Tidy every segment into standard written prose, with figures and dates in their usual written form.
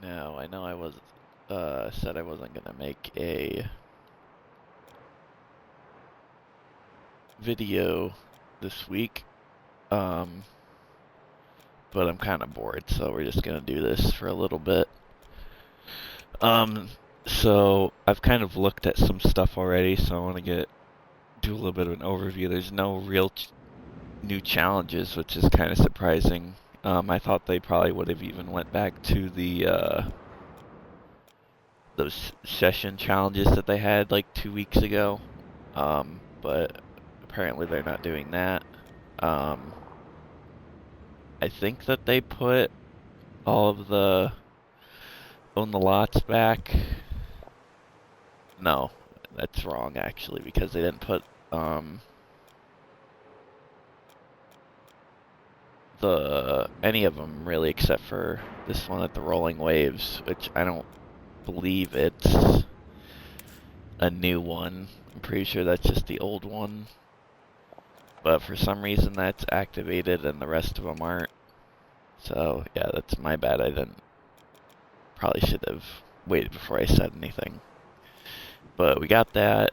No, I know I was said I wasn't gonna make a video this week, um, but I'm kind of bored, so we're just gonna do this for a little bit. Um, so I've kind of looked at some stuff already, so I want to do a little bit of an overview. There's no real new challenges, which is kind of surprising. I thought they probably would have even went back to the those session challenges that they had like 2 weeks ago, but apparently they're not doing that. Um, I think that they put all of the own the lots back. No, that's wrong actually, because they didn't put any of them really, except for this one at the Rolling Waves, which I don't believe it's a new one. I'm pretty sure that's just the old one. But for some reason that's activated and the rest of them aren't. So yeah, that's my bad. Probably should have waited before I said anything. But we got that.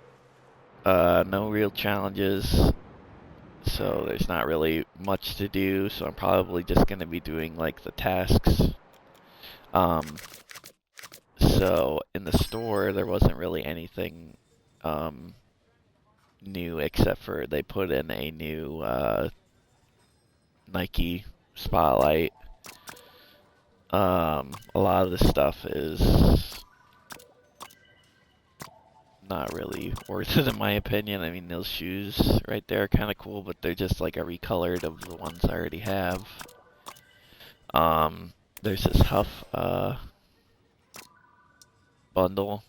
No real challenges. So there's not really much to do. So I'm probably just going to be doing like the tasks. So in the store, there wasn't really anything new except for they put in a new Nike Spotlight. A lot of the stuff is not really worth it in my opinion. I mean, those shoes right there are kind of cool, but they're just like a recolored of the ones I already have. There's this Huff bundle.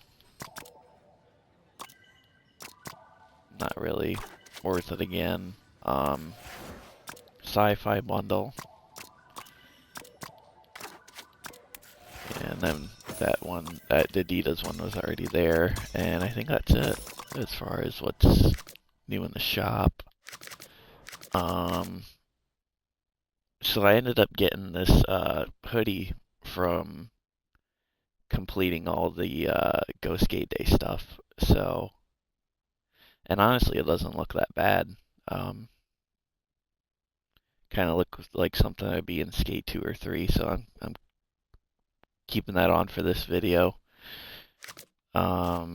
Not really worth it again. Sci-fi bundle. And then that one, that Adidas one was already there. And I think that's it as far as what's new in the shop. So I ended up getting this hoodie from completing all the Go Skate Day stuff. So, and honestly, it doesn't look that bad. Kind of look like something I'd be in Skate 2 or 3. So I'm keeping that on for this video. Yeah,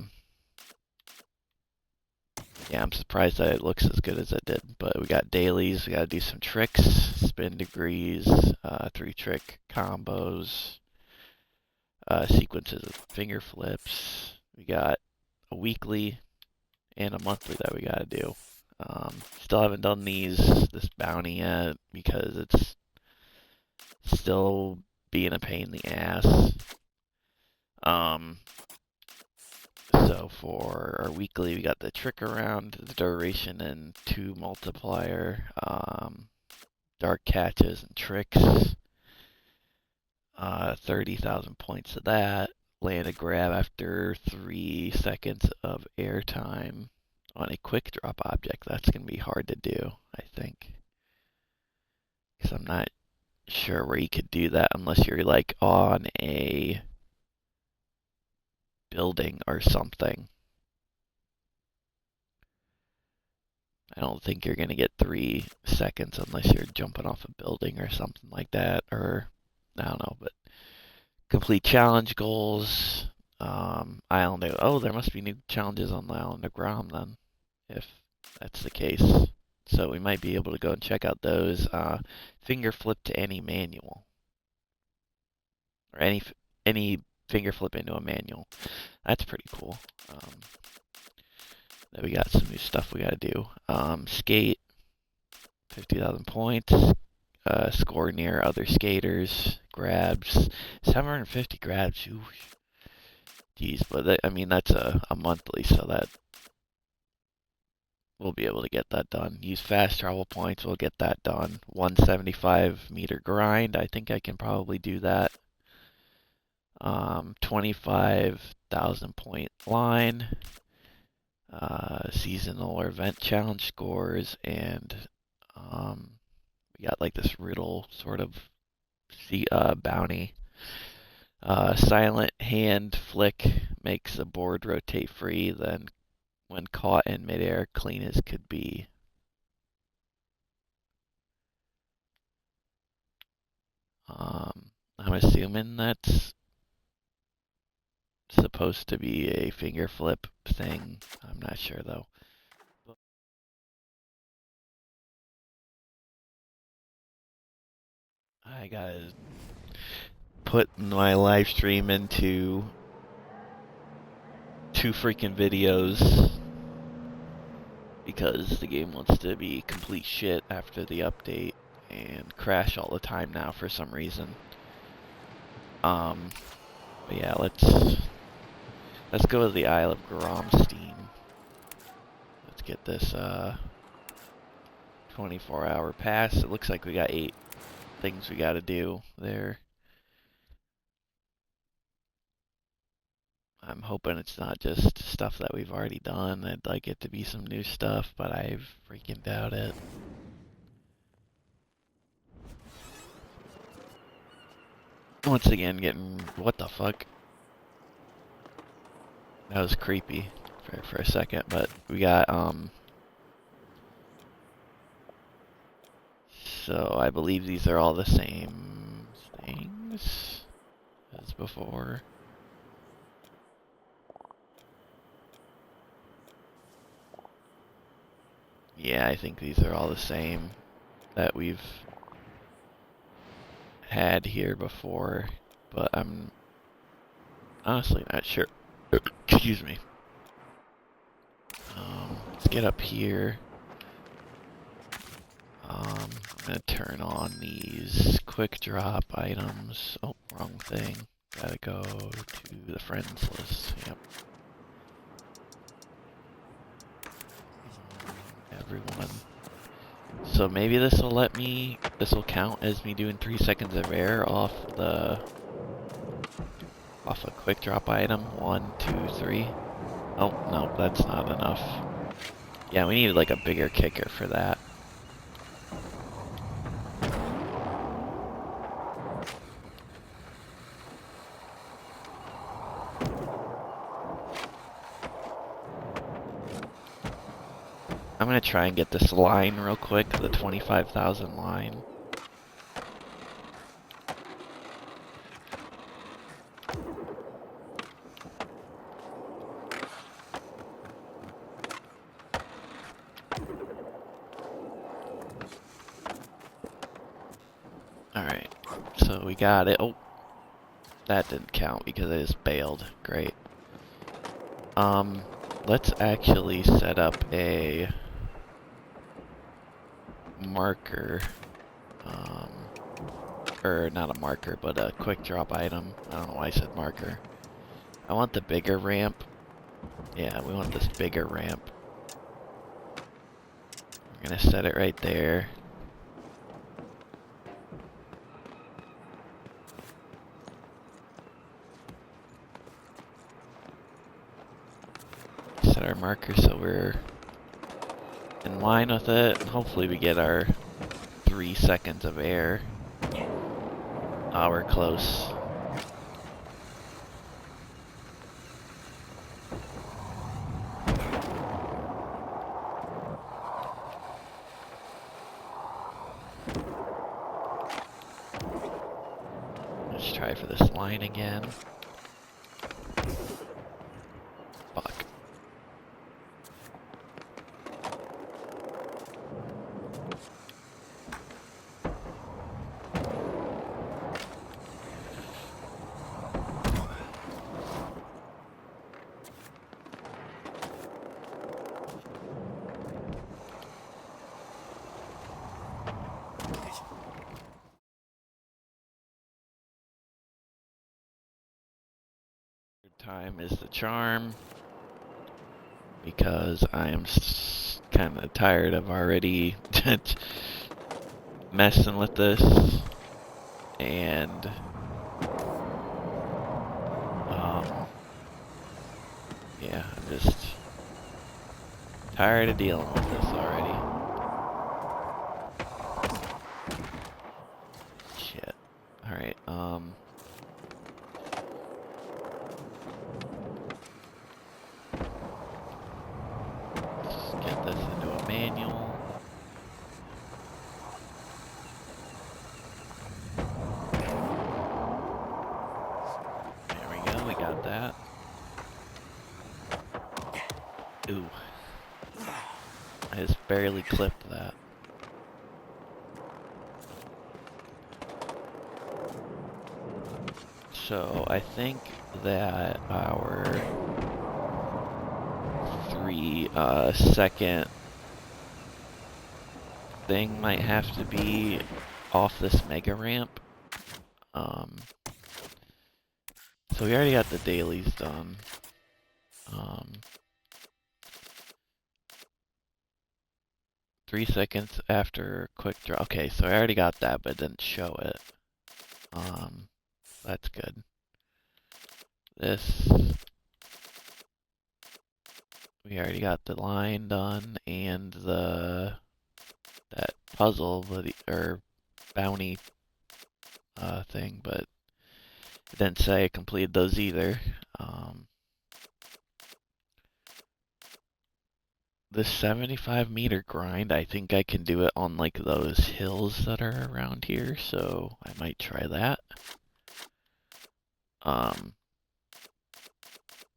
I'm surprised that it looks as good as it did. But we got dailies. We got to do some tricks, spin degrees, 3-trick combos, sequences of finger flips. We got a weekly and a monthly that we got to do. Still haven't done this bounty yet because it's still being a pain in the ass. So for our weekly, we got the trick around, the duration, and 2 multiplier, dark catches and tricks. 30,000 points of that. Land a grab after 3 seconds of airtime on a quick drop object. That's going to be hard to do, I think. Because I'm not sure where you could do that unless you're like on a building or something. I don't think you're going to get 3 seconds unless you're jumping off a building or something like that. Or, I don't know, but complete challenge goals. Island of, oh, there must be new challenges on the Island of Grom then, if that's the case. So we might be able to go and check out those. Finger flip to any manual. Or any finger flip into a manual. That's pretty cool. Then we got some new stuff we gotta do. Skate, 50,000 points. Score near other skaters. Grabs, 750 grabs. Ooh. Geez, but I mean that's a monthly, so that we'll be able to get that done. Use fast travel points, we'll get that done. 175-meter grind, I think I can probably do that. 25,000 point line. Seasonal or event challenge scores, and we got like this riddle sort of bounty. Silent hand flick makes the board rotate free, then when caught in midair, clean as could be. I'm assuming that's supposed to be a finger flip thing. I'm not sure though. I gotta put my live stream into 2 freaking videos because the game wants to be complete shit after the update and crash all the time now for some reason. But yeah, let's go to the Isle of Gromstein. Let's get this 24-hour pass. It looks like we got 8 things we gotta do there. I'm hoping it's not just stuff that we've already done. I'd like it to be some new stuff, but I freaking doubt it. Once again, getting... what the fuck? That was creepy for a second, but we got, so I believe these are all the same things as before. Yeah, I think these are all the same that we've had here before, but I'm honestly not sure. Excuse me. Let's get up here. I'm gonna turn on these quick drop items. Oh, wrong thing. Gotta go to the friends list. Yep. Everyone. So maybe this will let me, this will count as me doing 3 seconds of air off a quick drop item. 1, 2, 3. Oh, no, that's not enough. Yeah, we need like a bigger kicker for that. I'm gonna try and get this line real quick, the 25,000 line. Alright, so we got it. Oh, that didn't count because I just bailed. Great. Let's actually set up a marker, or not a marker, but a quick drop item. I don't know why I said marker. I want the bigger ramp. Yeah, we want this bigger ramp. We're gonna set it right there. Set our marker so we're in line with it. Hopefully we get our 3 seconds of air. Oh, we're close. Let's try for this line again. Fuck. Time is the charm, because I am kind of tired of already messing with this, and yeah, I'm just tired of dealing with this already. Shit. Alright, barely clipped that. So I think that our 3-second thing might have to be off this mega ramp. So we already got the dailies done. 3 seconds after quick draw. Okay, so I already got that, but it didn't show it. That's good. This, we already got the line done and that puzzle, or bounty thing, but it didn't say I completed those either. This 75-meter grind, I think I can do it on like those hills that are around here, so I might try that.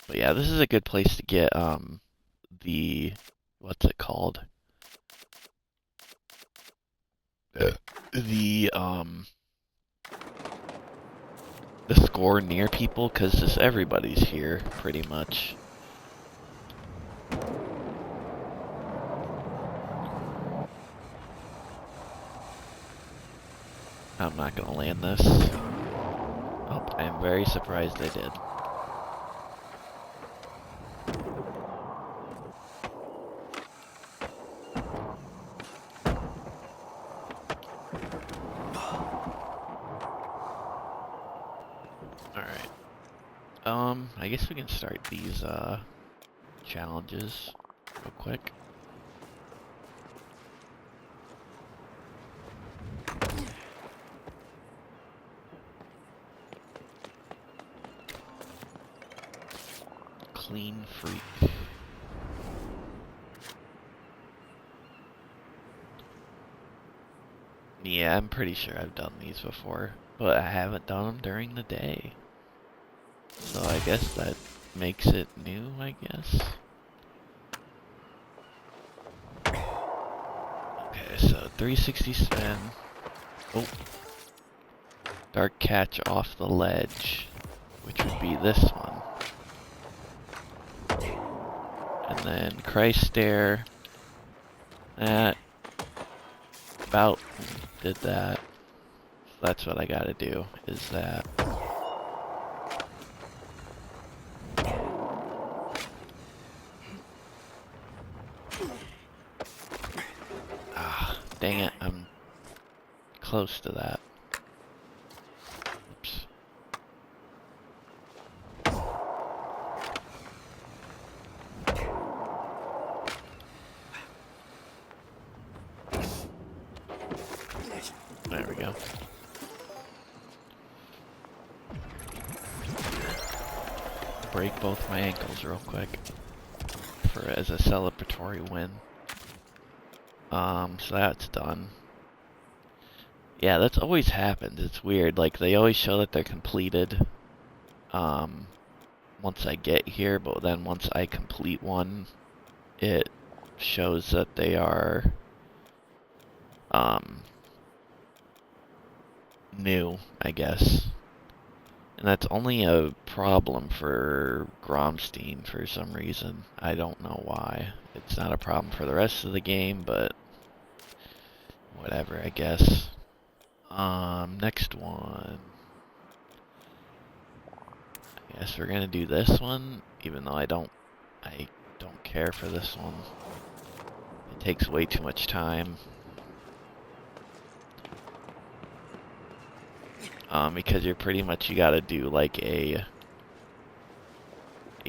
But yeah, this is a good place to get what's it called? The score near people, because just everybody's here pretty much. I'm not gonna land this. Oh, I'm very surprised I did. Alright. I guess we can start these, challenges real quick. Clean freak. Yeah, I'm pretty sure I've done these before, but I haven't done them during the day. So I guess that makes it new, I guess. Okay, so 360 spin. Oh. Dark catch off the ledge, which would be this one. And then Christ stare. That about did that. So that's what I gotta do, is that. Ah, dang it, I'm close to that. Oops. There we go. Break both my ankles real quick as a celebratory win. So that's done. Yeah, that's always happened. It's weird. Like, they always show that they're completed once I get here, but then once I complete one, it shows that they are new, I guess. And that's only a problem for Gromstein for some reason. I don't know why. It's not a problem for the rest of the game, but whatever, I guess. Next one. I guess we're gonna do this one, even though I don't care for this one. It takes way too much time. Because you gotta do like a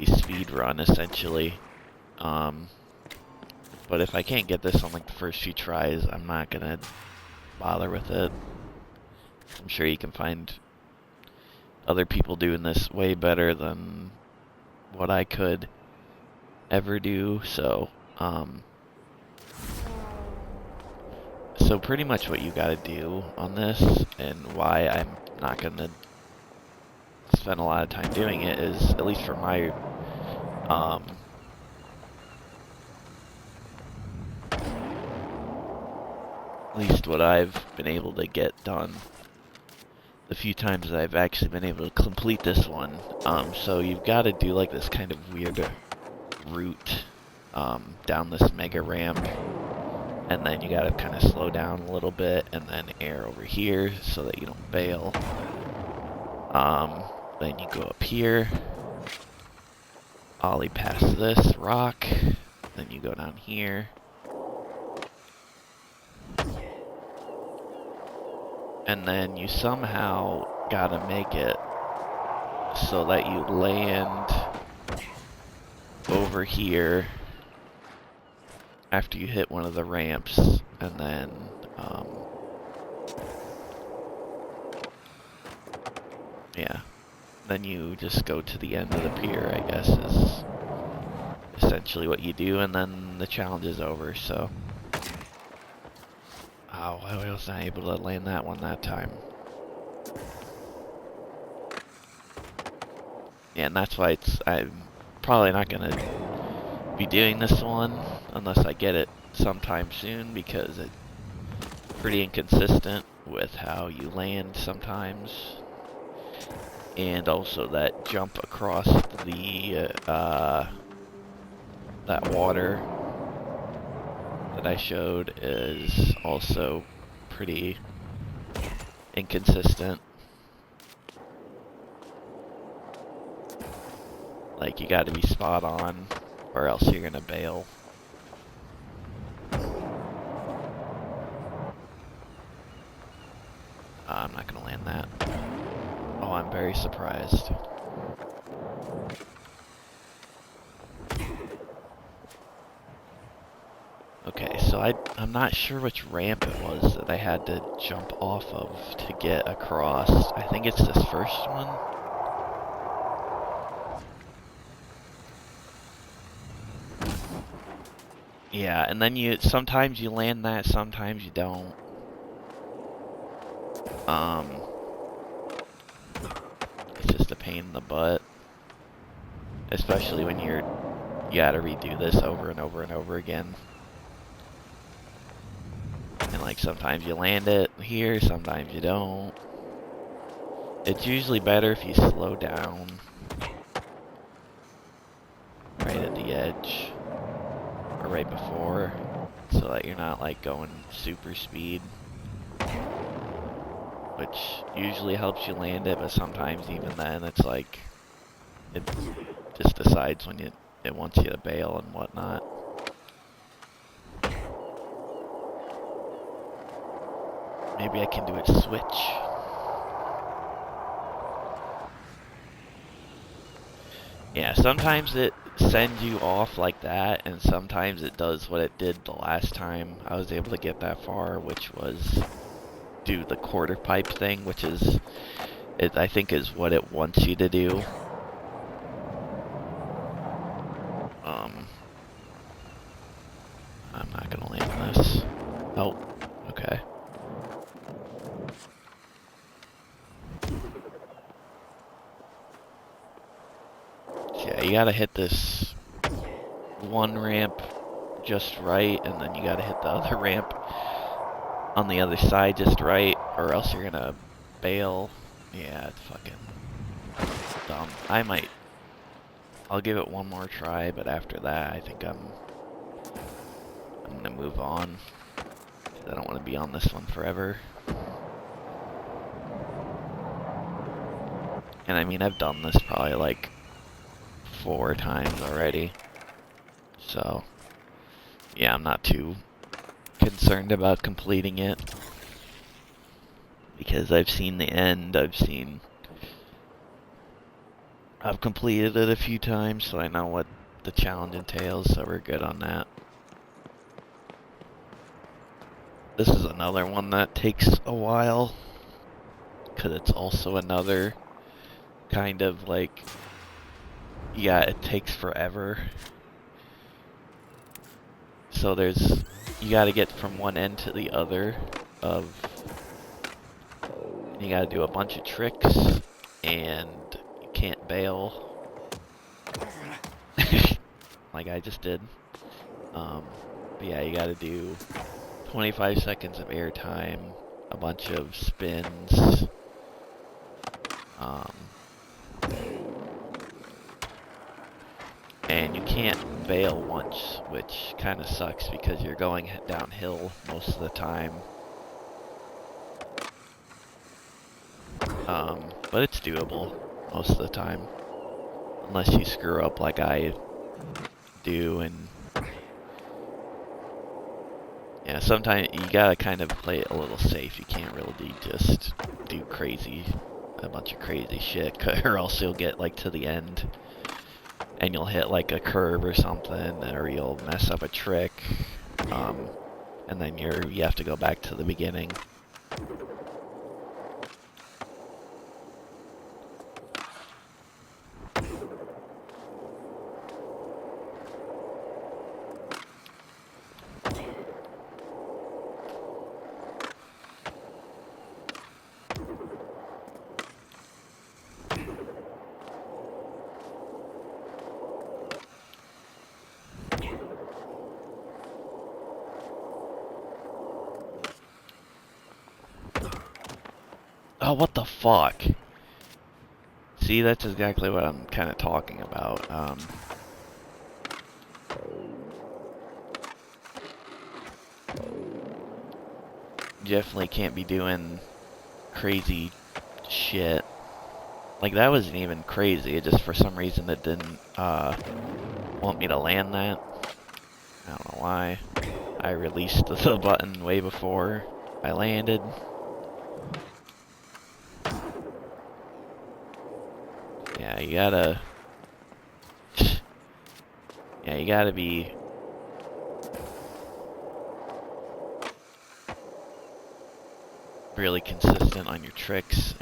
speed run essentially. But if I can't get this on like the first few tries, I'm not gonna bother with it. I'm sure you can find other people doing this way better than what I could ever do, so pretty much what you gotta do on this, and why I'm not gonna spend a lot of time doing it, is, at least for my least what I've been able to get done. The few times that I've actually been able to complete this one. So you've got to do like this kind of weird route down this mega ramp. And then you got to kind of slow down a little bit and then air over here so that you don't bail. Then you go up here. Ollie past this rock. Then you go down here. And then you somehow gotta make it so that you land over here after you hit one of the ramps, and then yeah, then you just go to the end of the pier, I guess, is essentially what you do, and then the challenge is over. So oh, I was not able to land that one that time. Yeah, and that's why I'm probably not gonna be doing this one unless I get it sometime soon, because it's pretty inconsistent with how you land sometimes. And also that jump across the that water that I showed is also pretty inconsistent. Like, you gotta be spot on, or else you're gonna bail. I'm not gonna land that. Oh, I'm very surprised. Okay, so I'm not sure which ramp it was that I had to jump off of to get across. I think it's this first one. Yeah, and then sometimes you land that, sometimes you don't. It's just a pain in the butt. Especially when you gotta redo this over and over and over again. And like, sometimes you land it here, sometimes you don't. It's usually better if you slow down right at the edge, or right before, so that you're not like going super speed, which usually helps you land it, but sometimes even then it's like it just decides when it wants you to bail and whatnot. Maybe I can do it switch. Yeah, sometimes it sends you off like that, and sometimes it does what it did the last time I was able to get that far, which was do the quarter pipe thing, which is, I think is what it wants you to do. I'm not gonna land this. Oh, okay. Yeah, you gotta hit this one ramp just right, and then you gotta hit the other ramp on the other side just right, or else you're gonna bail. Yeah, it's fucking dumb. I'll give it one more try, but after that, I think I'm gonna move on. I don't want to be on this one forever. And I mean, I've done this probably like 4 times already. So, yeah, I'm not too concerned about completing it, because I've seen the end, I've completed it a few times, so I know what the challenge entails, so we're good on that. This is another one that takes a while, because it's also another kind of like, yeah, it takes forever. So you gotta get from one end to the other you gotta do a bunch of tricks, and you can't bail. Like I just did. But yeah, you gotta do 25 seconds of airtime, a bunch of spins. And you can't bail once, which kind of sucks because you're going downhill most of the time. But it's doable most of the time. Unless you screw up like I do, and yeah, sometimes you gotta kind of play it a little safe. You can't really just do a bunch of crazy shit, or else you'll get like to the end and you'll hit like a curve or something, or you'll mess up a trick, and then you have to go back to the beginning. Oh, what the fuck? See, that's exactly what I'm kind of talking about. Definitely can't be doing crazy shit. Like, that wasn't even crazy. It just, for some reason, it didn't want me to land that. I don't know why. I released the button way before I landed. Yeah, you gotta... Yeah, you gotta be... really consistent on your tricks,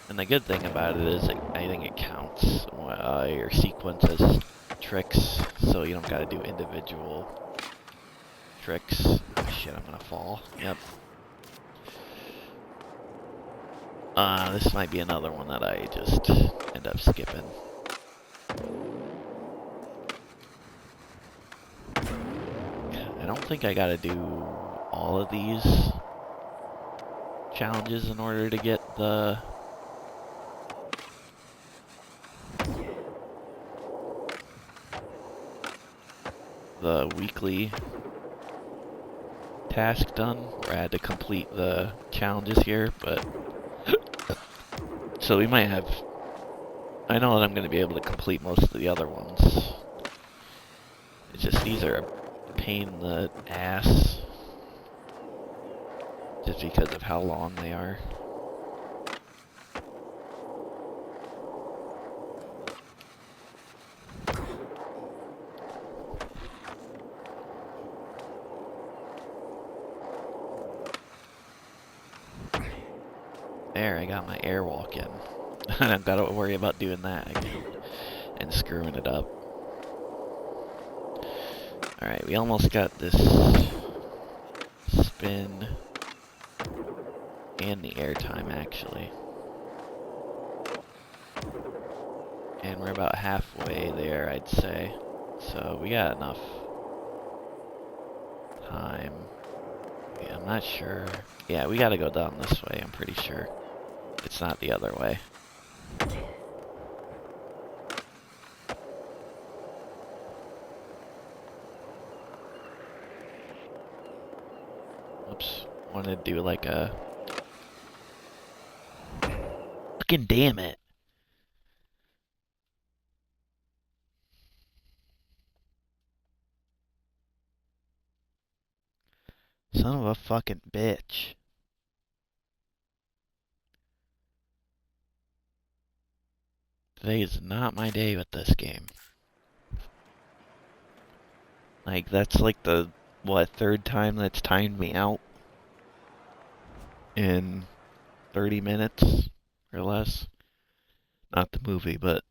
and the good thing about it is I think it counts your sequence as tricks, so you don't gotta do individual tricks. Oh, shit, I'm gonna fall. Yep. This might be another one that I just end up skipping. I don't think I gotta do all of these challenges in order to get the weekly task done, where I had to complete the challenges here, but so we might have... I know that I'm going to be able to complete most of the other ones. It's just these are a pain in the ass, just because of how long they are. There, I got my airwalk in. I don't gotta worry about doing that again and screwing it up. Alright, we almost got this spin and the airtime, actually. And we're about halfway there, I'd say. So we got enough time. Yeah, I'm not sure. Yeah, we gotta go down this way, I'm pretty sure. It's not the other way. Oops. Wanted to do like a... Fucking damn it! Son of a fucking bitch. Today is not my day with this game. Like, that's like the, what, third time that's timed me out in 30 minutes or less. Not the movie, but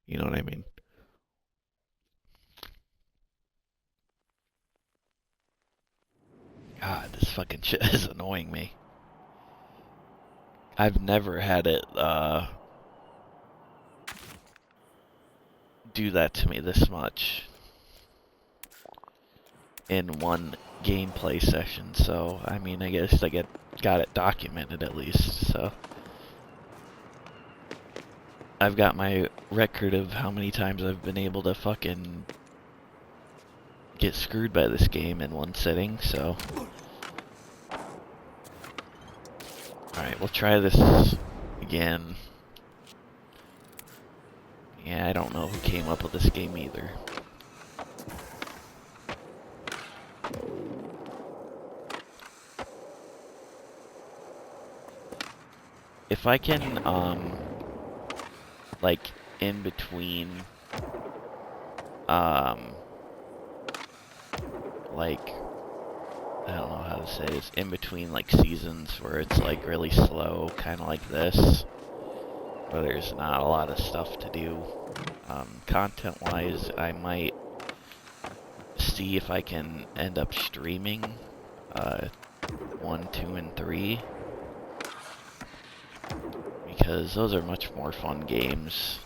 you know what I mean. God, this fucking shit is annoying me. I've never had it, do that to me this much. in one gameplay session, so I mean, I guess I got it documented at least, so. I've got my record of how many times I've been able to fucking get screwed by this game in one sitting, so. Alright, we'll try this again. Yeah, I don't know who came up with this game either. If I can, like, in between, like, I don't know how to say this, in between, like, seasons where it's, like, really slow, kind of like this, where there's not a lot of stuff to do, content-wise, I might see if I can end up streaming, 1, 2, and 3, because those are much more fun games.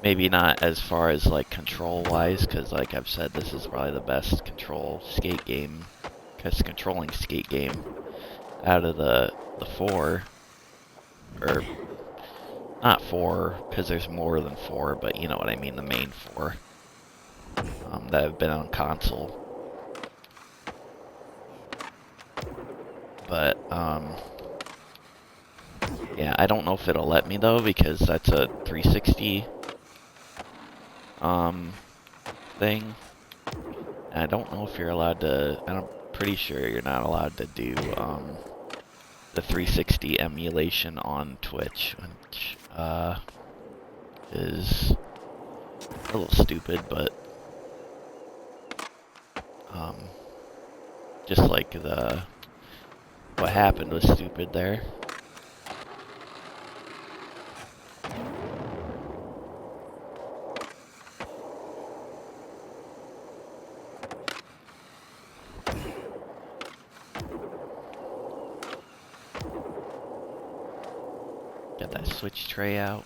Maybe not as far as, like, control-wise, because, like I've said, this is probably the best skate game out of the 4, or not 4, because there's more than 4, but you know what I mean, the main 4, that have been on console. But, yeah, I don't know if it'll let me, though, because that's a 360, thing. And I don't know if you're allowed to, I'm pretty sure you're not allowed to do, the 360 emulation on Twitch, which, is a little stupid, but, just like what happened was stupid there. Get that switch tray out.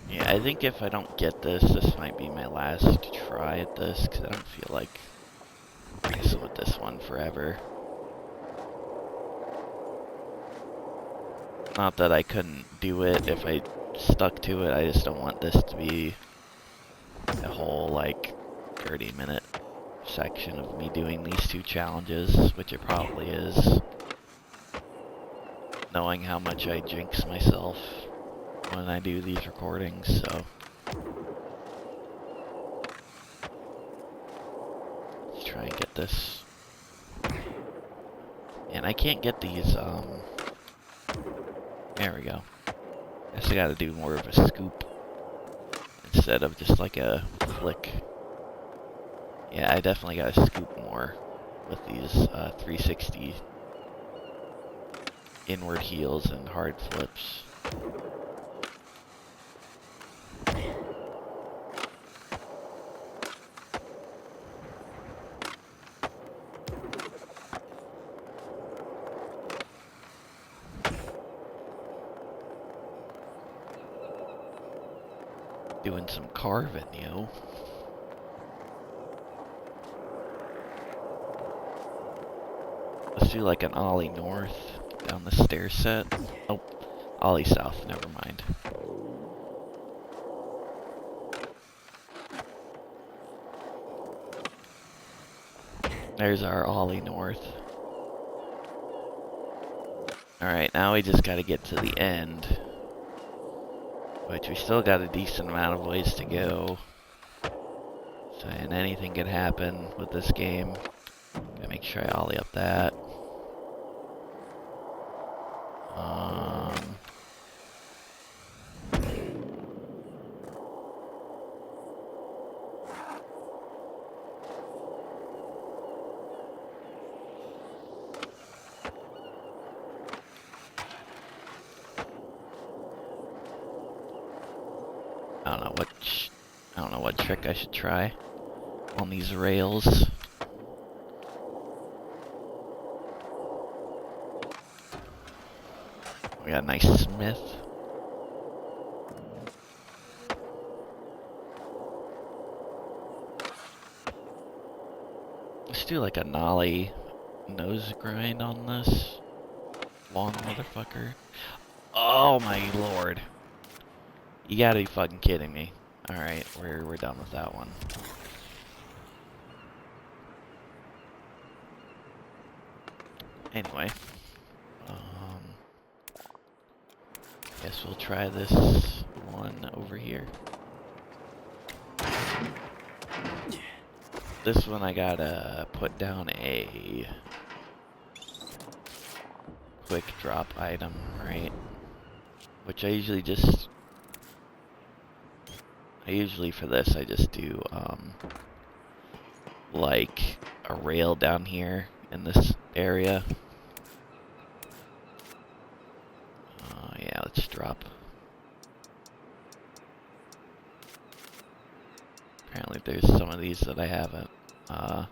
Yeah, I think if I don't get this, this might be my last try at this, because I don't feel like messing with this one forever. Not that I couldn't do it if I stuck to it, I just don't want this to be a whole, like, 30-minute section of me doing these 2 challenges, which it probably is. Knowing how much I jinx myself when I do these recordings, so. Let's try and get this. And I can't get these, there we go. Guess I gotta do more of a scoop instead of just like a flick. Yeah, I definitely gotta scoop more with these 360 inward heels and hard flips. Doing some carving, yo. Let's do like an ollie north down the stair set. Oh, ollie south, never mind. There's our ollie north. Alright, now we just gotta get to the end, which we still got a decent amount of ways to go. So, and anything could happen with this game. Gotta make sure I ollie up that. I don't know what trick I should try on these rails. We got a nice smith. Let's do like a nollie nose grind on this long motherfucker. Oh my lord. You gotta be fucking kidding me. Alright, we're done with that one. Anyway. Guess we'll try this one over here. This one I gotta put down a quick drop item, right? Which I usually for this I just do like a rail down here in this area. Yeah, let's drop. Apparently there's some of these that I haven't. Alright.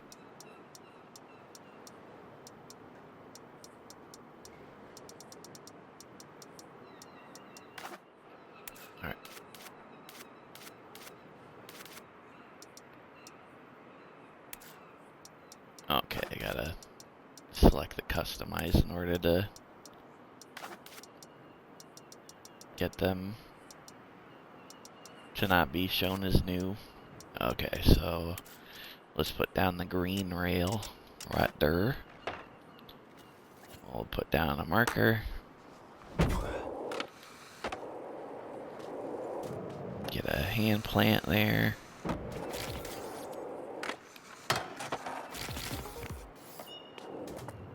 Okay, I gotta select the customize in order to get them to not be shown as new. Okay, so let's put down the green rail right there. We'll put down a marker. Get a hand plant there.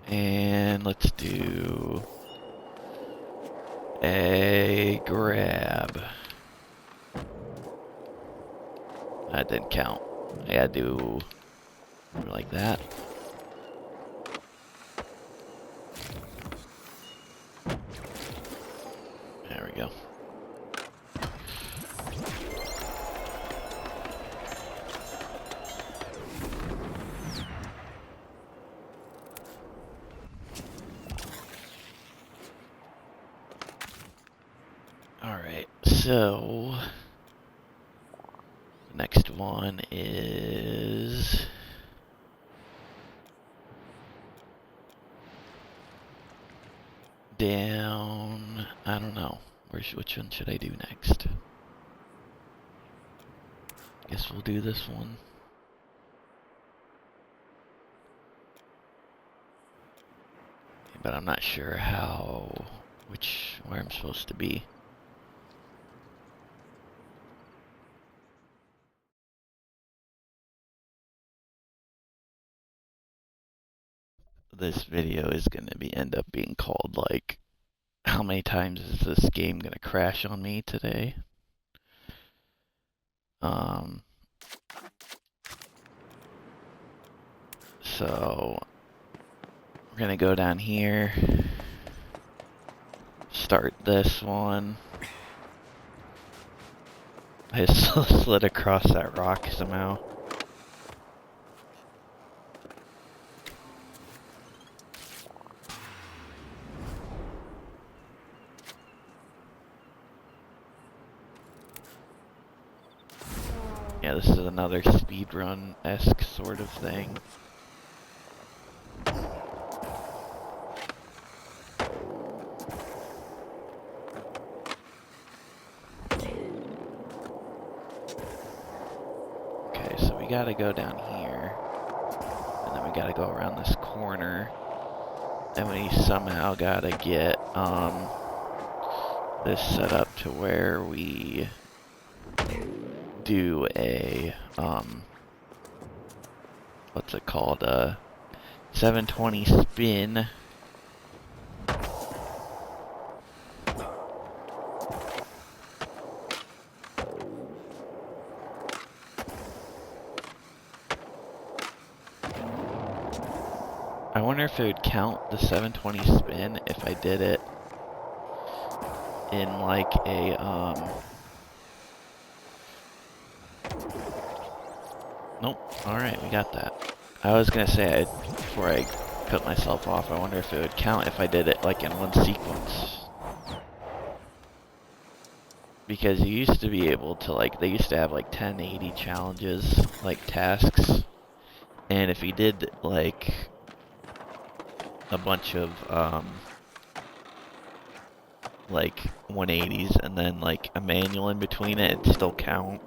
And let's do a grab. That didn't count. I gotta do like that. There we go. Alright, so next one is down, I don't know. Which one should I do next? Guess we'll do this one. But I'm not sure where I'm supposed to be. This video is gonna end up being called like, how many times is this game gonna crash on me today? So we're gonna go down here, start this one. I just slid across that rock somehow. Yeah, this is another speedrun-esque sort of thing. Okay, so we gotta go down here, and then we gotta go around this corner, and we somehow gotta get this set up to where we do a what's it called, a 720 spin. I wonder if it would count the 720 spin if I did it in like a Nope. Alright, we got that. I was gonna say, before I cut myself off, I wonder if it would count if I did it like in one sequence. Because you used to be able to like, they used to have like 1080 challenges, like tasks. And if you did like a bunch of like 180s and then like a manual in between it, it'd still count.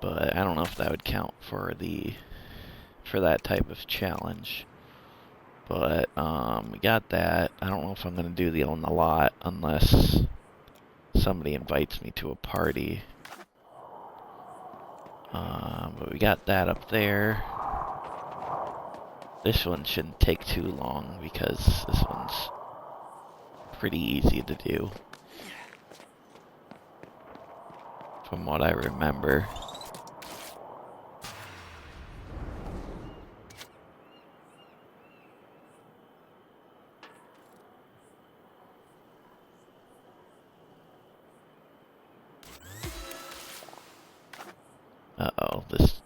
But I don't know if that would count for that type of challenge. But we got that. I don't know if I'm gonna do the on the lot unless somebody invites me to a party. But we got that up there. This one shouldn't take too long because this one's pretty easy to do, from what I remember. Uh-oh, this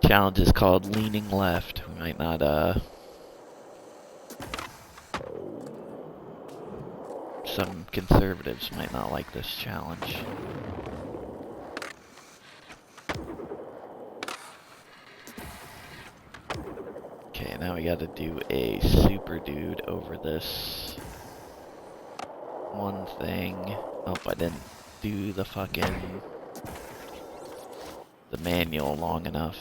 challenge is called leaning left. We might not, some conservatives might not like this challenge. Okay, now we gotta do a super dude over this one thing. Oh, I didn't do the manual long enough.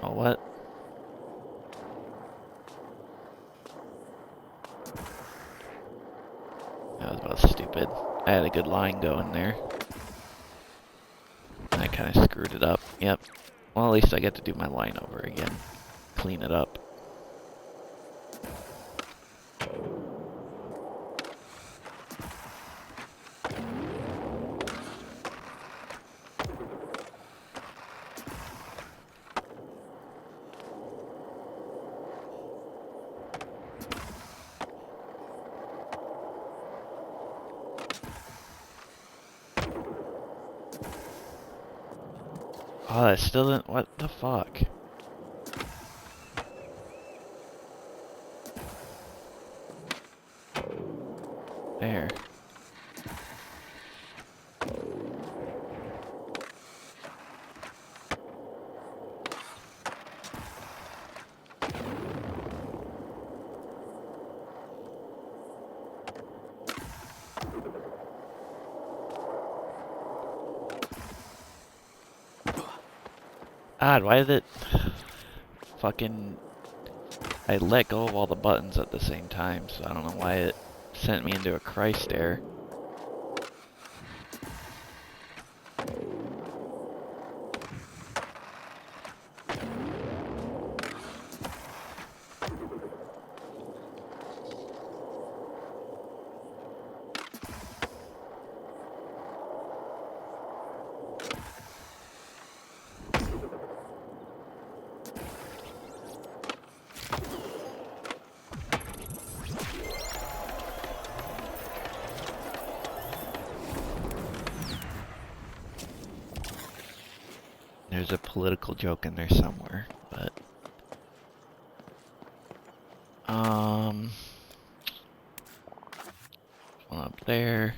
Oh, what? That was about stupid. I had a good line going there. I kind of screwed it up. Yep. Well, at least I get to do my line over again. Clean it up. Oh, that still didn't. What the fuck? There. God, why did it fucking... I let go of all the buttons at the same time, so I don't know why it sent me into a Christ error. There's a political joke in there somewhere, but... One up there.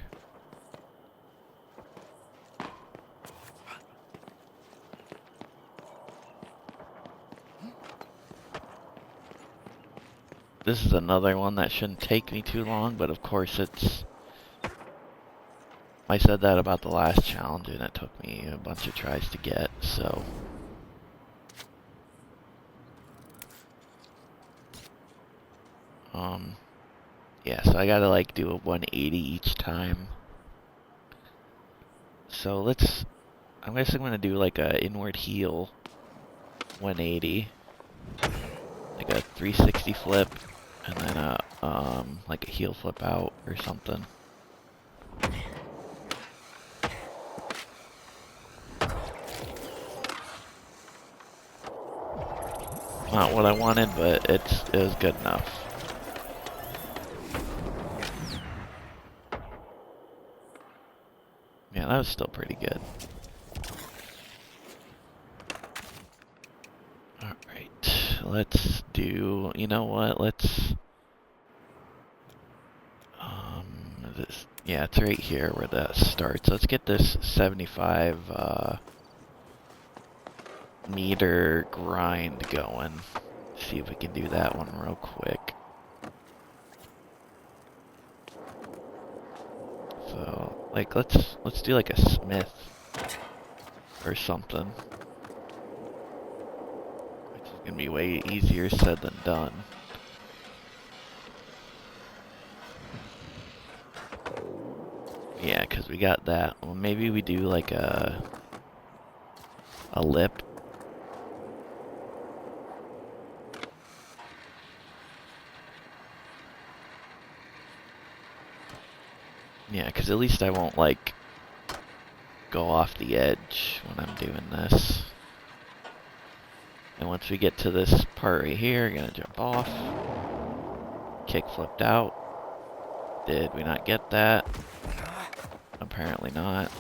This is another one that shouldn't take me too long, but of course it's... I said that about the last challenge, and it took me a bunch of tries to get, so... Yeah, so I gotta, like, do a 180 each time. So let's... I guess I'm gonna do, like, a inward heel 180. Like a 360 flip, and then a, like a heel flip out. or something. Not what I wanted, but it was good enough. Yeah, that was still pretty good. Alright, let's do, you know what, let's, this, yeah, it's right here where that starts. Let's get this 75, meter grind going. See if we can do that one real quick. So, like, let's do like a smith or something. Which is gonna be way easier said than done. Yeah, because we got that. Well, maybe we do like a lip. Yeah, because at least I won't, like, go off the edge when I'm doing this. And once we get to this part right here, gonna jump off. Kick flipped out. Did we not get that? Apparently not.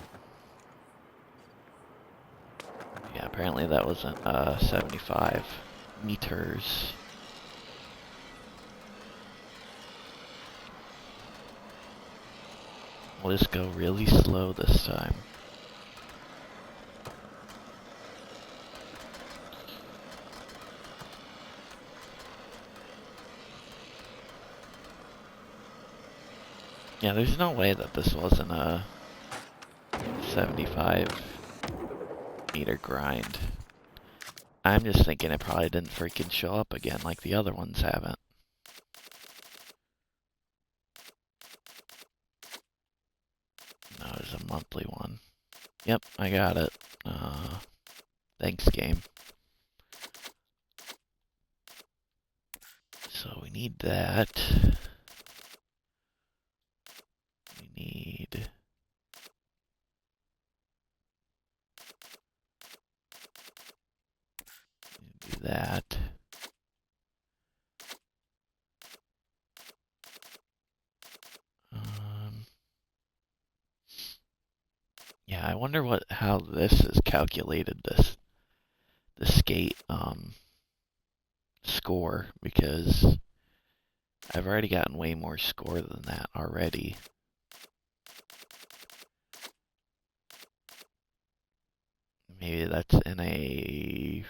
Yeah, apparently that wasn't 75 meters. We'll just go really slow this time. Yeah, there's no way that this wasn't a 75 meter grind. I'm just thinking it probably didn't freaking show up again like the other ones haven't. No, it was a monthly one. Yep, I got it. Thanks, game. So we need that. We need... do that. Yeah, I wonder how this is calculated, the skate score, because I've already gotten way more score than that already. Maybe that's in a...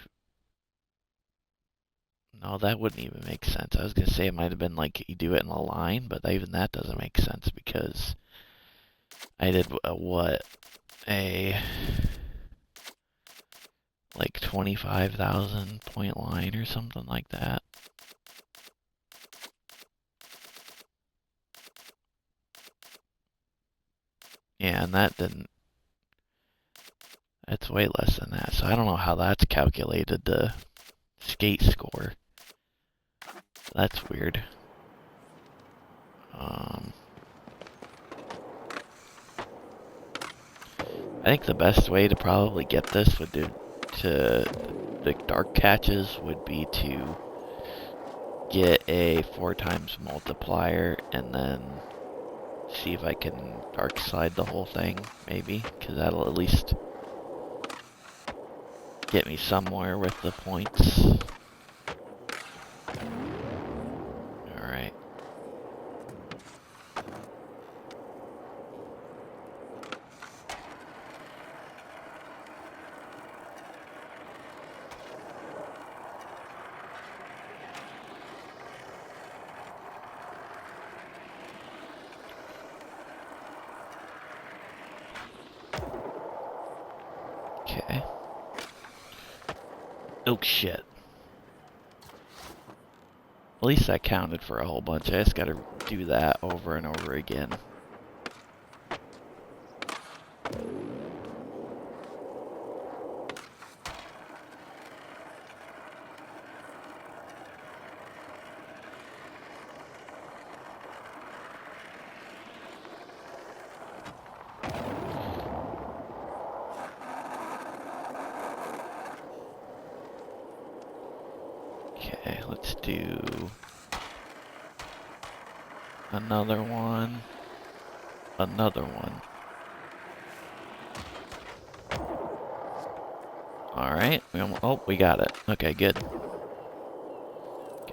No, that wouldn't even make sense. I was going to say it might have been like you do it in a line, but even that doesn't make sense because I did like 25,000 point line or something like that. Yeah, and that didn't... It's way less than that, so I don't know how that's calculated the skate score. That's weird. I think the best way to probably get this would do to the dark catches would be to get a 4x multiplier and then see if I can dark side the whole thing, maybe, because that'll at least get me somewhere with the points. Alright. Okay. Oh shit. At least that counted for a whole bunch. I just gotta do that over and over again. Another one. Another one. Alright. Oh, we got it. Okay, good.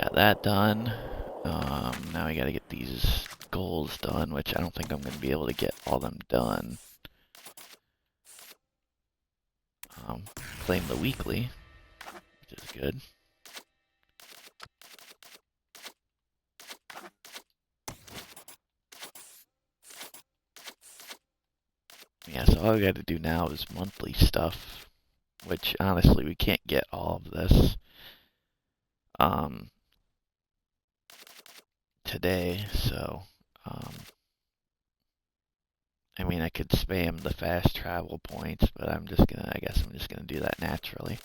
Got that done. Now we gotta get these goals done, which I don't think I'm gonna be able to get all them done. Claim the weekly, which is good. Yeah, so all we gotta do now is monthly stuff, which honestly we can't get all of this today, so I mean, I could spam the fast travel points, but I guess I'm just gonna do that naturally.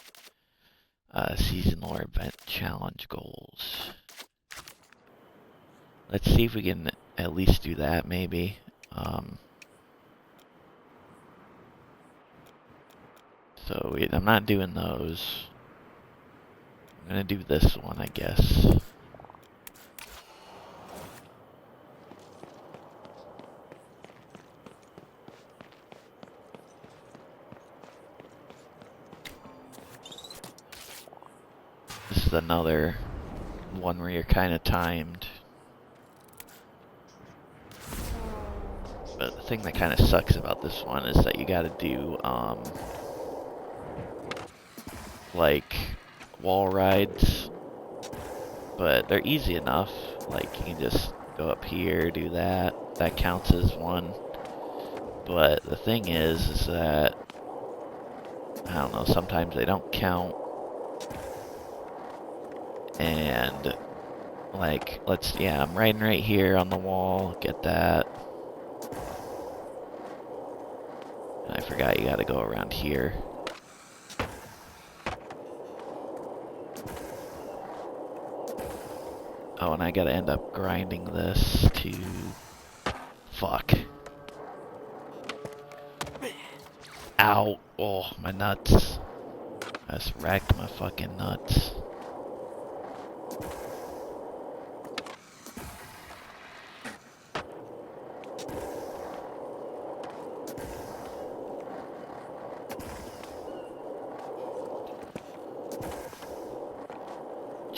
Seasonal or event challenge goals. Let's see if we can at least do that, maybe. So I'm not doing those. I'm gonna do this one, I guess. This is another one where you're kind of timed. But the thing that kind of sucks about this one is that you gotta do, like, wall rides. But they're easy enough. Like, you can just go up here, do that. That counts as one. But the thing is that, I don't know, sometimes they don't count. And, like, I'm riding right here on the wall, get that. And I forgot you gotta go around here. Oh, and I gotta end up grinding this to... Fuck. Ow! Oh, my nuts. I just wrecked my fucking nuts.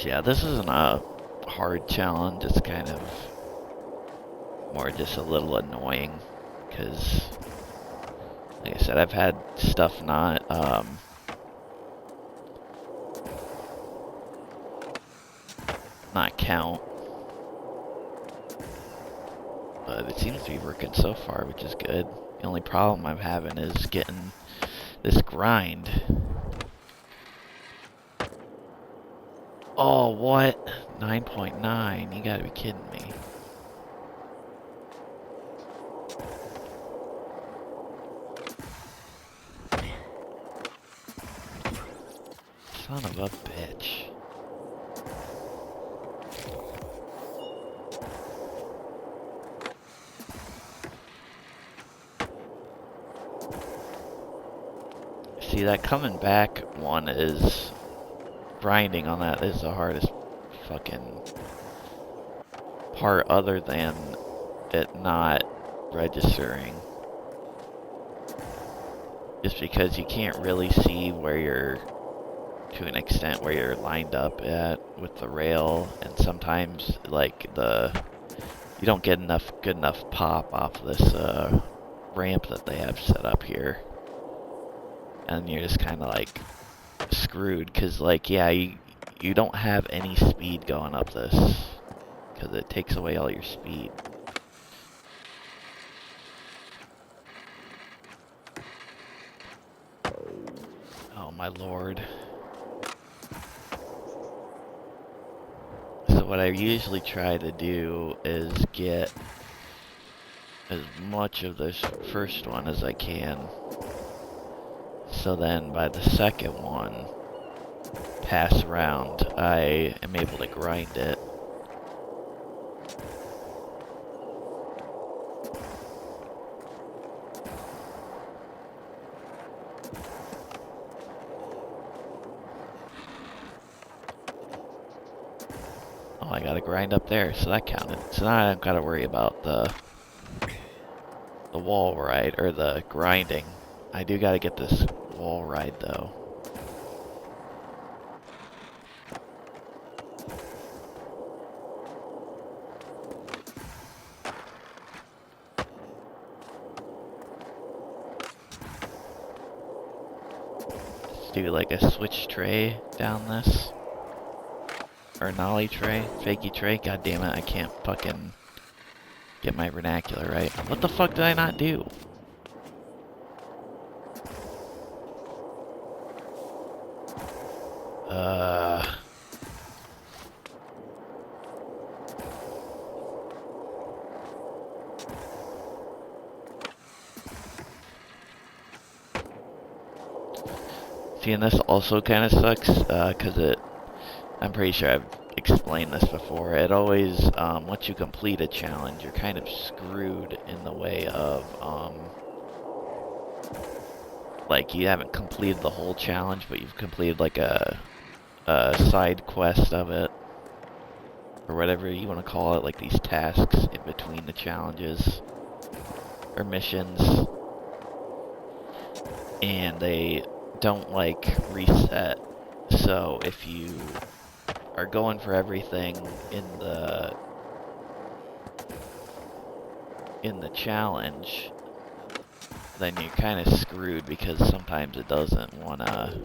Yeah, this isn't a hard challenge, it's kind of more just a little annoying, because, like I said, I've had stuff not count, but it seems to be working so far, which is good. The only problem I'm having is getting this grind. Oh, what? 9.9? You gotta be kidding me. Son of a bitch. See, that coming back one is... grinding on that is the hardest fucking part, other than it not registering. Just because you can't really see where you're, to an extent, where you're lined up at with the rail, and sometimes, like, you don't get good enough pop off this ramp that they have set up here. And you're just kind of like screwed, because, like, yeah, you don't have any speed going up this, because it takes away all your speed. Oh my lord. So what I usually try to do is get as much of this first one as I can, so then by the second one pass around, I am able to grind it. Oh, I gotta grind up there, so that counted. So now I don't gotta worry about the wall ride, or the grinding. I do gotta get this wall ride, though. Let's do like a switch tray down this. Or an ollie tray, fakey tray. God damn it, I can't fucking get my vernacular right. What the fuck did I not do? See, and this also kind of sucks, because I'm pretty sure I've explained this before. It always, once you complete a challenge, you're kind of screwed in the way of, like, you haven't completed the whole challenge, but you've completed, like, a side quest of it, or whatever you want to call it, like these tasks in between the challenges, or missions, and they don't, like, reset. So if you are going for everything in the challenge, then you're kind of screwed, because sometimes it doesn't want to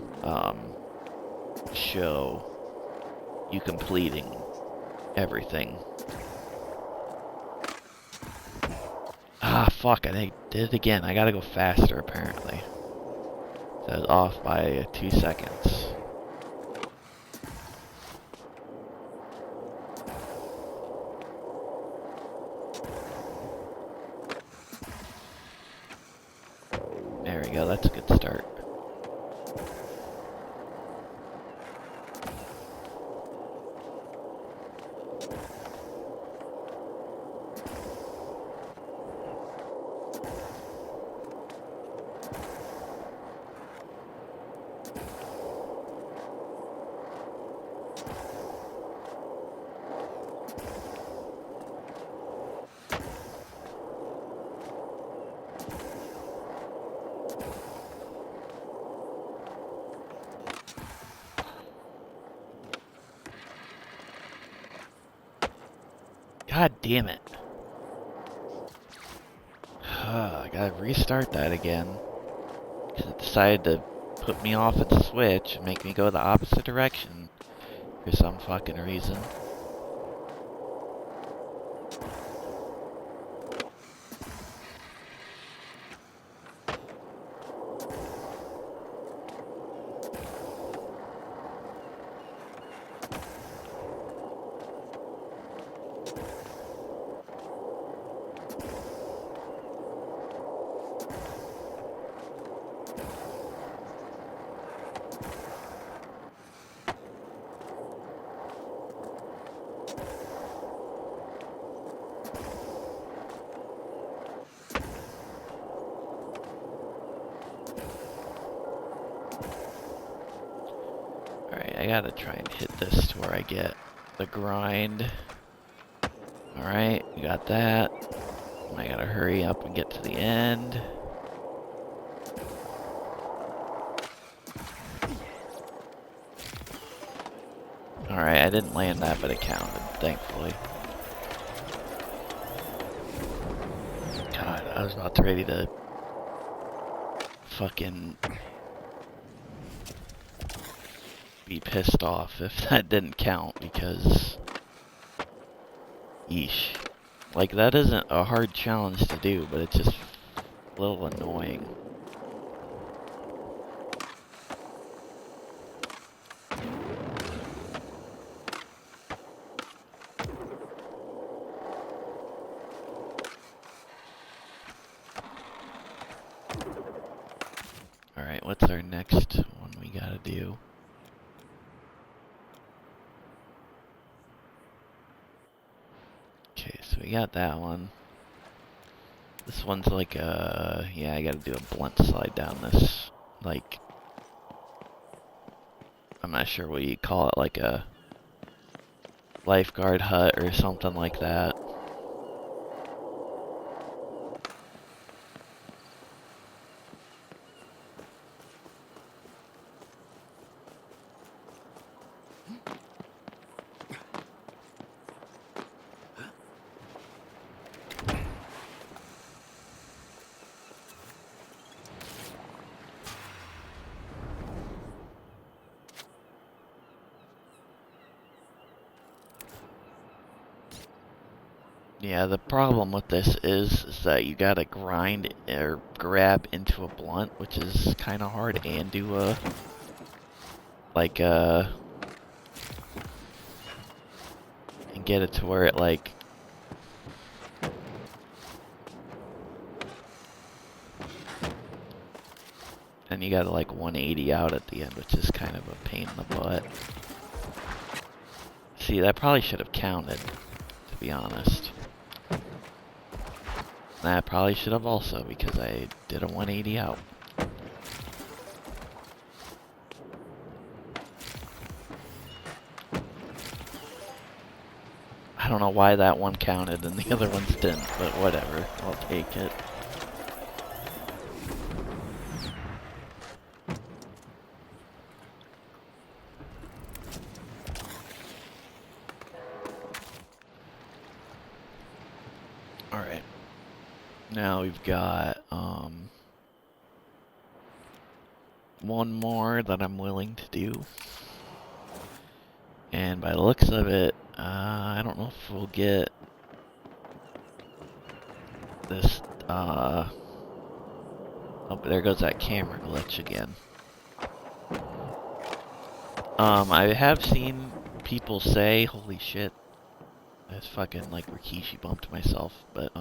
show you completing everything. Ah, fuck, I did it again. I gotta go faster, apparently. So I was off by 2 seconds. There we go, that's a good start. God damn it. I gotta restart that again. Because it decided to put me off at the switch and make me go the opposite direction for some fucking reason. Alright, I gotta try and hit this to where I get the grind. Alright, we got that. And I gotta hurry up and get to the end. Alright, I didn't land that, but it counted, thankfully. God, I was about to ready to fucking be pissed off if that didn't count, because yeesh. Like, that isn't a hard challenge to do, but it's just a little annoying. Alright, what's our next one we gotta do? Okay, so we got that one. This one's like yeah, I gotta do a blunt slide down this, like, I'm not sure what you call it, like a lifeguard hut or something like that. Yeah, the problem with this is that you gotta grind or grab into a blunt, which is kind of hard, and do a and get it to where it like and you gotta like 180 out at the end, which is kind of a pain in the butt. See, that probably should have counted, to be honest. That probably should have also, because I did a 180 out. I don't know why that one counted and the other ones didn't, but whatever. I'll take it. Alright. Now we've got, one more that I'm willing to do. And by the looks of it, I don't know if we'll get this, oh, there goes that camera glitch again. I have seen people say, holy shit, that's fucking like Rikishi bumped myself, but,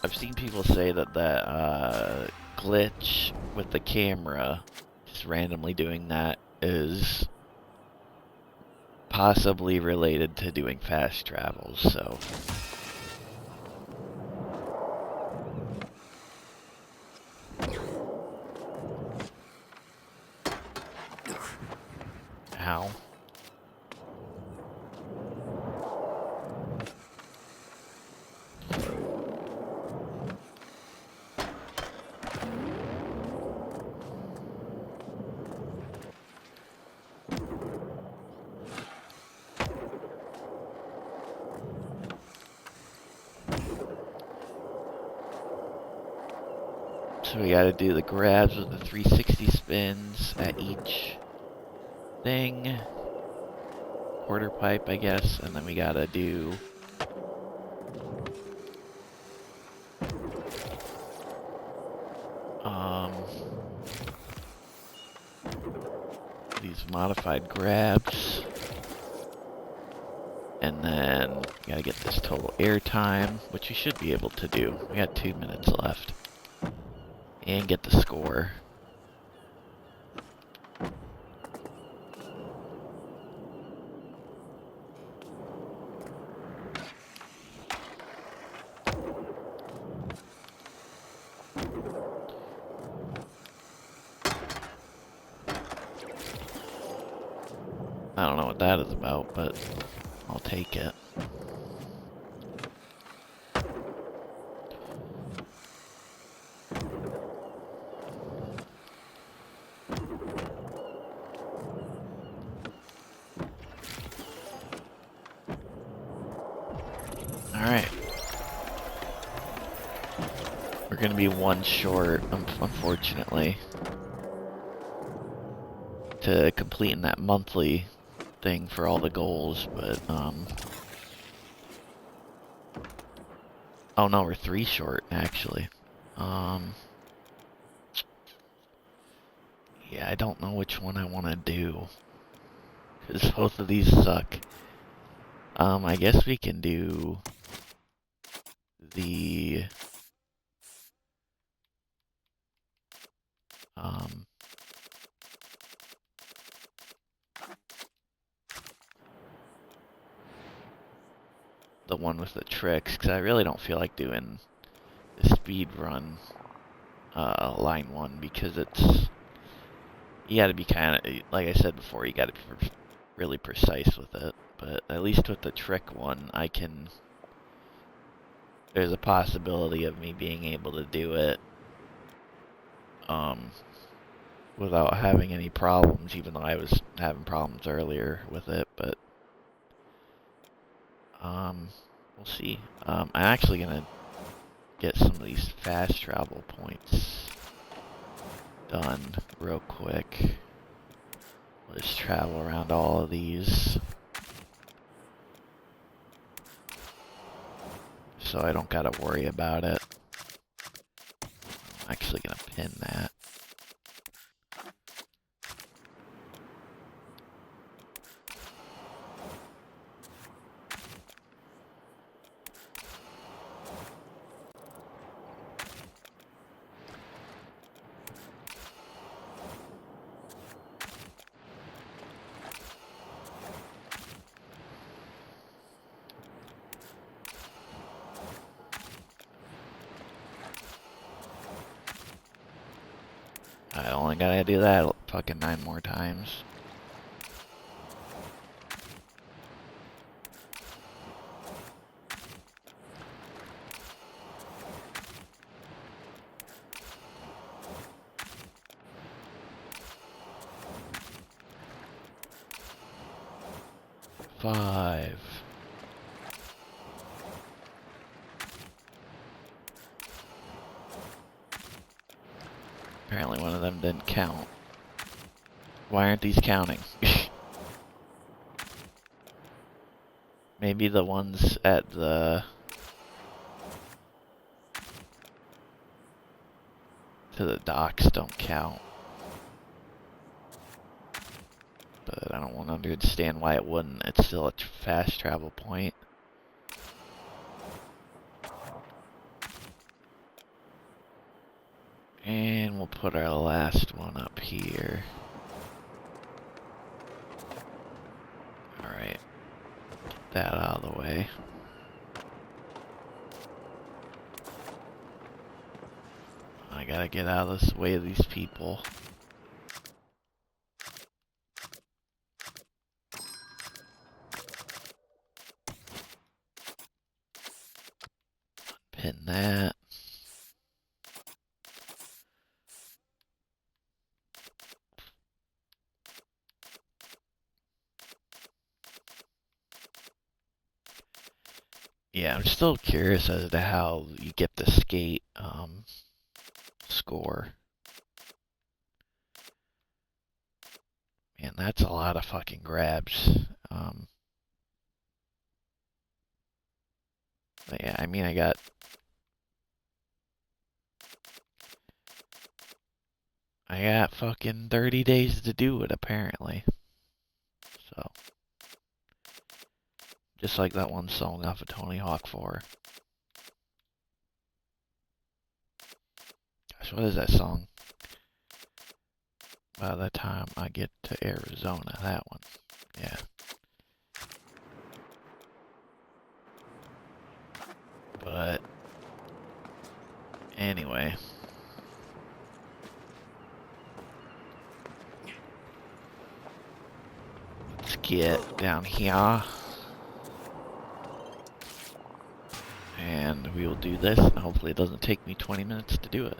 I've seen people say that that, glitch with the camera, just randomly doing that, is possibly related to doing fast travels, so. Ow. So we gotta do the grabs with the 360 spins at each thing. Quarter pipe, I guess, and then we gotta do these modified grabs. And then we gotta get this total air time, which you should be able to do. We got 2 minutes left. And get the score. I don't know what that is about, but I'll take it. Alright. We're gonna be one short, unfortunately, to completing that monthly thing for all the goals, but, oh no, we're 3 short, actually. Yeah, I don't know which one I want to do, because both of these suck. I guess we can do the, the one with the tricks, because I really don't feel like doing the speed run, line 1, because it's, you gotta be kind of, like I said before, you gotta be really precise with it, but at least with the trick one, I can... There's a possibility of me being able to do it without having any problems, even though I was having problems earlier with it, but we'll see. I'm actually gonna get some of these fast travel points done real quick. We'll just travel around all of these so I don't gotta worry about it. I'm actually gonna pin that. I only gotta do that fucking 9 more times. Five. Apparently one of them didn't count. Why aren't these counting? Maybe the ones at the... to the docks don't count. But I don't want to understand why it wouldn't. It's still a fast travel point. And we'll put our last one up here. Alright. Get that out of the way. I gotta get out of this way of these people. Pin that. Yeah, I'm still curious as to how you get the skate score. Man, that's a lot of fucking grabs. But yeah, I mean, I got fucking 30 days to do it, apparently. So, just like that one song off of Tony Hawk 4. Gosh, what is that song? By the time I get to Arizona, that one. Yeah. But, anyway. Let's get down here. And we will do this, and hopefully it doesn't take me 20 minutes to do it.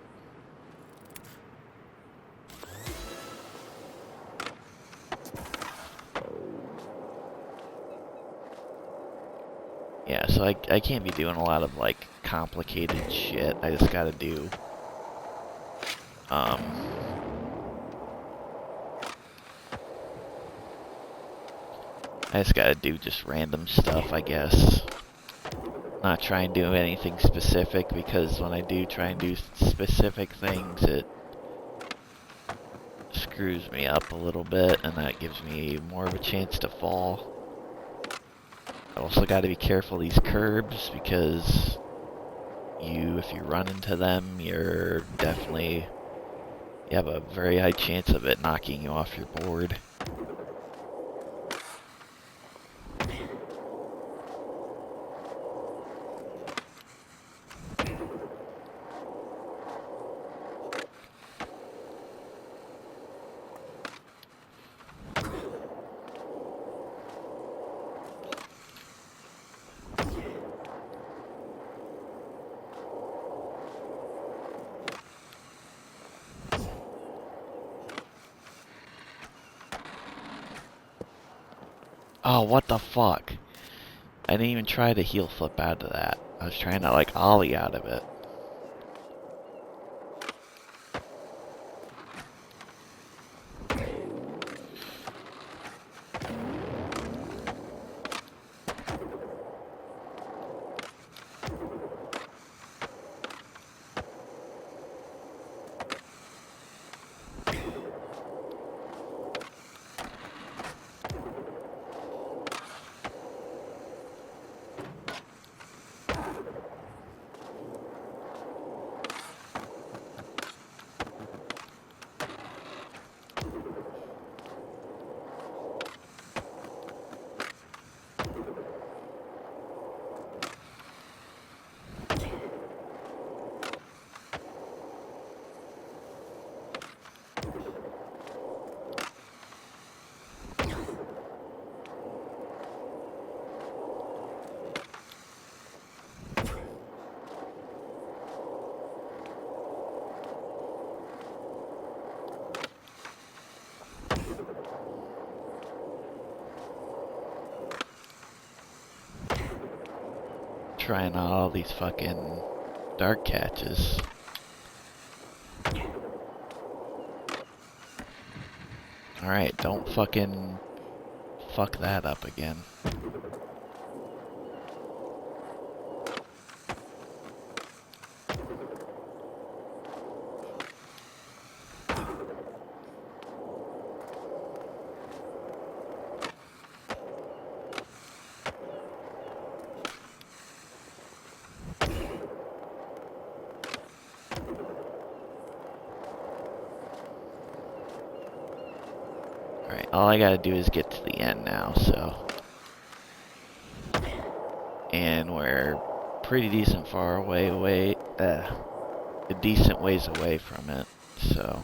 Yeah, so I can't be doing a lot of, like, complicated shit. I just gotta do, I just gotta do just random stuff, I guess. Not try and do anything specific, because when I do try and do specific things, it screws me up a little bit, and that gives me more of a chance to fall. I also got to be careful of these curbs, because if you run into them, you have a very high chance of it knocking you off your board. Oh, what the fuck? I didn't even try to heel flip out of that. I was trying to, like, ollie out of it. Trying all these fucking dark catches. Alright, don't fucking fuck that up again. Alright, all I gotta do is get to the end now, so. And we're pretty decent far away, a decent ways away from it, so.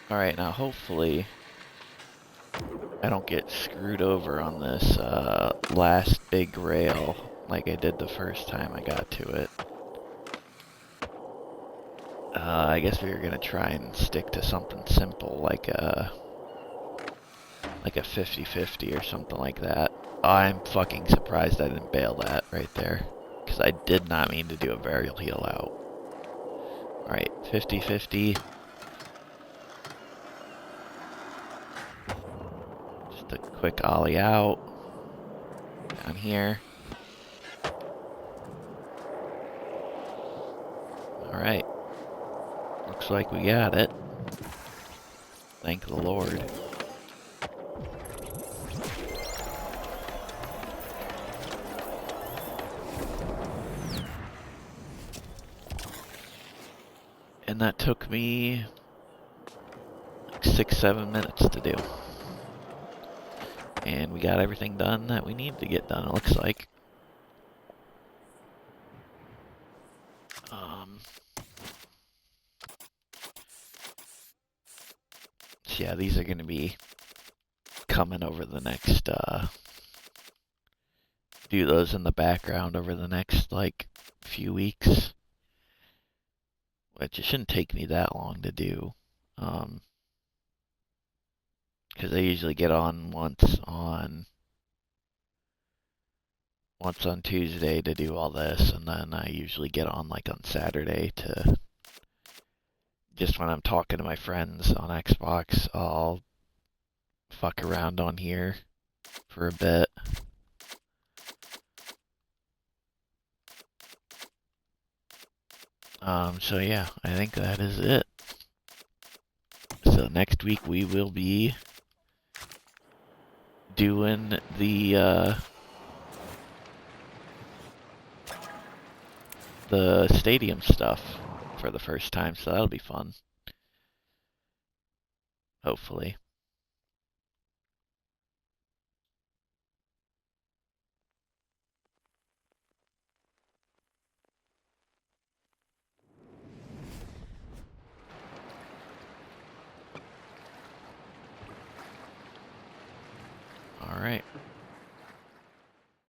Alright, now hopefully I don't get screwed over on this last big rail like I did the first time I got to it. I guess we were gonna try and stick to something simple like a 50-50 or something like that. I'm fucking surprised I didn't bail that right there, because I did not mean to do a varial heel out. Alright, 50-50. Just a quick ollie out. Down here. Alright. Looks like we got it. Thank the Lord. And that took me like 6-7 minutes to do. And we got everything done that we need to get done, it looks like. So yeah, these are going to be coming over the next, do those in the background over the next, like, few weeks. Which it shouldn't take me that long to do. Because I usually get on once on Tuesday to do all this, and then I usually get on like on Saturday to just when I'm talking to my friends on Xbox, I'll fuck around on here for a bit. So yeah, I think that is it. So next week we will be doing the stadium stuff for the first time, so that'll be fun. Hopefully.